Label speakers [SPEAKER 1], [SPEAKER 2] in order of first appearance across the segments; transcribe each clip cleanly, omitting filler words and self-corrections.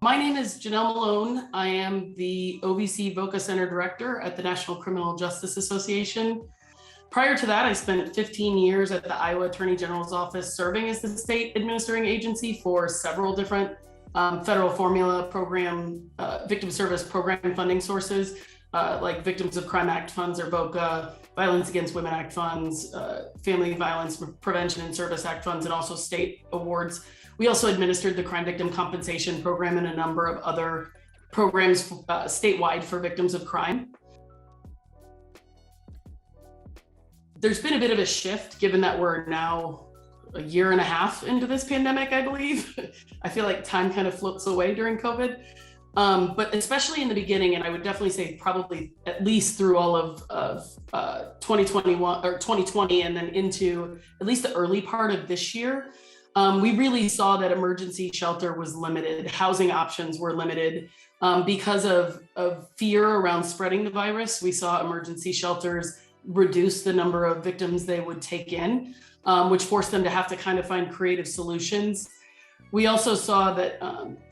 [SPEAKER 1] My name is Janelle Melohn. I am the OVC VOCA Center Director at the National Criminal Justice Association. Prior to that, I spent 15 years at the Iowa Attorney General's office serving as the state administering agency for several different federal formula program, victim service program funding sources, like Victims of Crime Act funds or VOCA, Violence Against Women Act funds, Family Violence Prevention and Service Act funds, and also state awards. We also administered the Crime Victim Compensation Program and a number of other programs statewide for victims of crime. There's been a bit of a shift given that we're now a year and a half into this pandemic, I believe. I feel like time kind of floats away during COVID. But especially in the beginning, and I would definitely say probably at least through all of 2021 or 2020 and then into at least the early part of this year, we really saw that emergency shelter was limited. Housing options were limited because of fear around spreading the virus. We saw emergency shelters reduce the number of victims they would take in, which forced them to have to kind of find creative solutions. We also saw that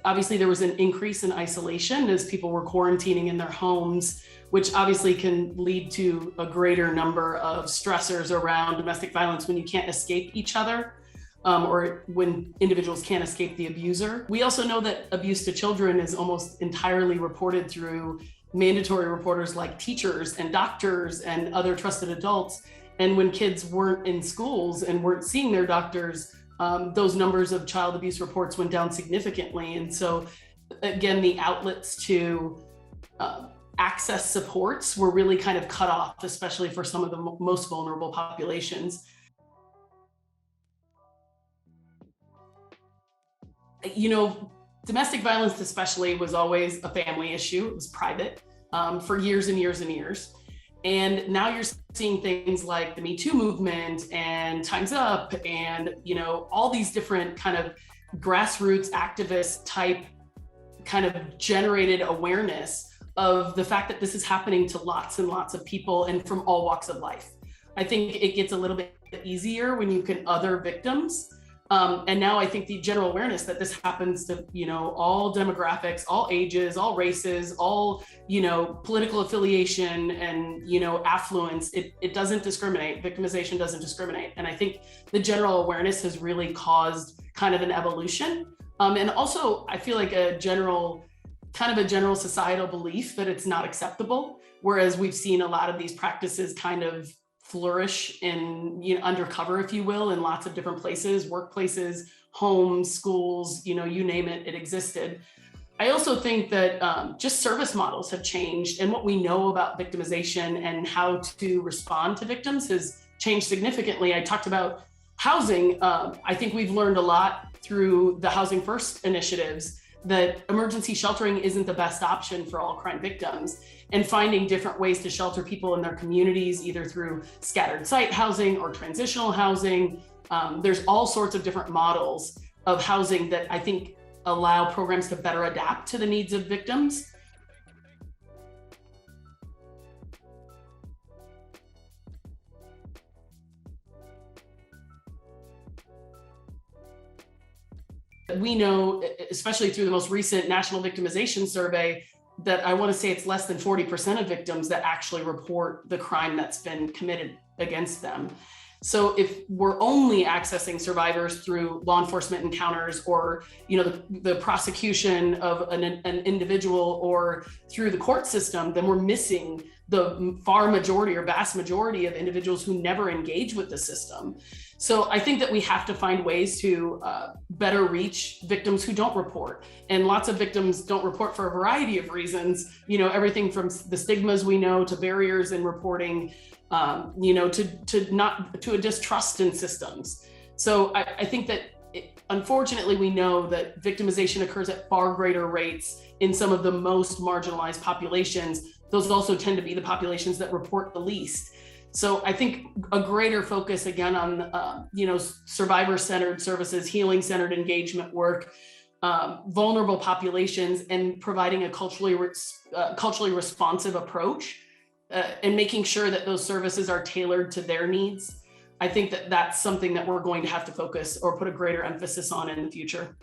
[SPEAKER 1] obviously there was an increase in isolation as people were quarantining in their homes, which obviously can lead to a greater number of stressors around domestic violence when you can't escape each other. Or when individuals can't escape the abuser. We also know that abuse to children is almost entirely reported through mandatory reporters like teachers and doctors and other trusted adults. And when kids weren't in schools and weren't seeing their doctors, those numbers of child abuse reports went down significantly. And so again, the outlets to access supports were really kind of cut off, especially for some of the most vulnerable populations. You know, domestic violence especially was always a family issue. It was private for years and years and years. And now you're seeing things like the Me Too movement and Time's Up and, you know, all these different kind of grassroots activist type kind of generated awareness of the fact that this is happening to lots and lots of people and from all walks of life. I think it gets a little bit easier when you can other victims. And now I think the general awareness that this happens to, you know, all demographics, all ages, all races, all, you know, political affiliation and, you know, affluence, it doesn't discriminate. Victimization doesn't discriminate. And I think the general awareness has really caused kind of an evolution. And also I feel like a general societal belief that it's not acceptable. Whereas we've seen a lot of these practices kind of flourish in, you know, undercover, if you will, in lots of different places, workplaces, homes, schools, you know, you name it, it existed. I also think that just service models have changed, and what we know about victimization and how to respond to victims has changed significantly. I talked about housing. I think we've learned a lot through the Housing First initiatives that emergency sheltering isn't the best option for all crime victims, and finding different ways to shelter people in their communities, either through scattered site housing or transitional housing. There's all sorts of different models of housing that I think allow programs to better adapt to the needs of victims. We know, especially through the most recent National Victimization Survey, that I want to say it's less than 40% of victims that actually report the crime that's been committed against them. So if we're only accessing survivors through law enforcement encounters or, you know, the prosecution of an individual or through the court system, then we're missing the vast majority of individuals who never engage with the system. So I think that we have to find ways to better reach victims who don't report. And lots of victims don't report for a variety of reasons, you know, everything from the stigmas we know to barriers in reporting, you know, to a distrust in systems. So I think that unfortunately, we know that victimization occurs at far greater rates in some of the most marginalized populations. Those also tend to be the populations that report the least. So I think a greater focus again on, you know, survivor-centered services, healing-centered engagement work, vulnerable populations, and providing a culturally responsive approach and making sure that those services are tailored to their needs. I think that that's something that we're going to have to focus or put a greater emphasis on in the future.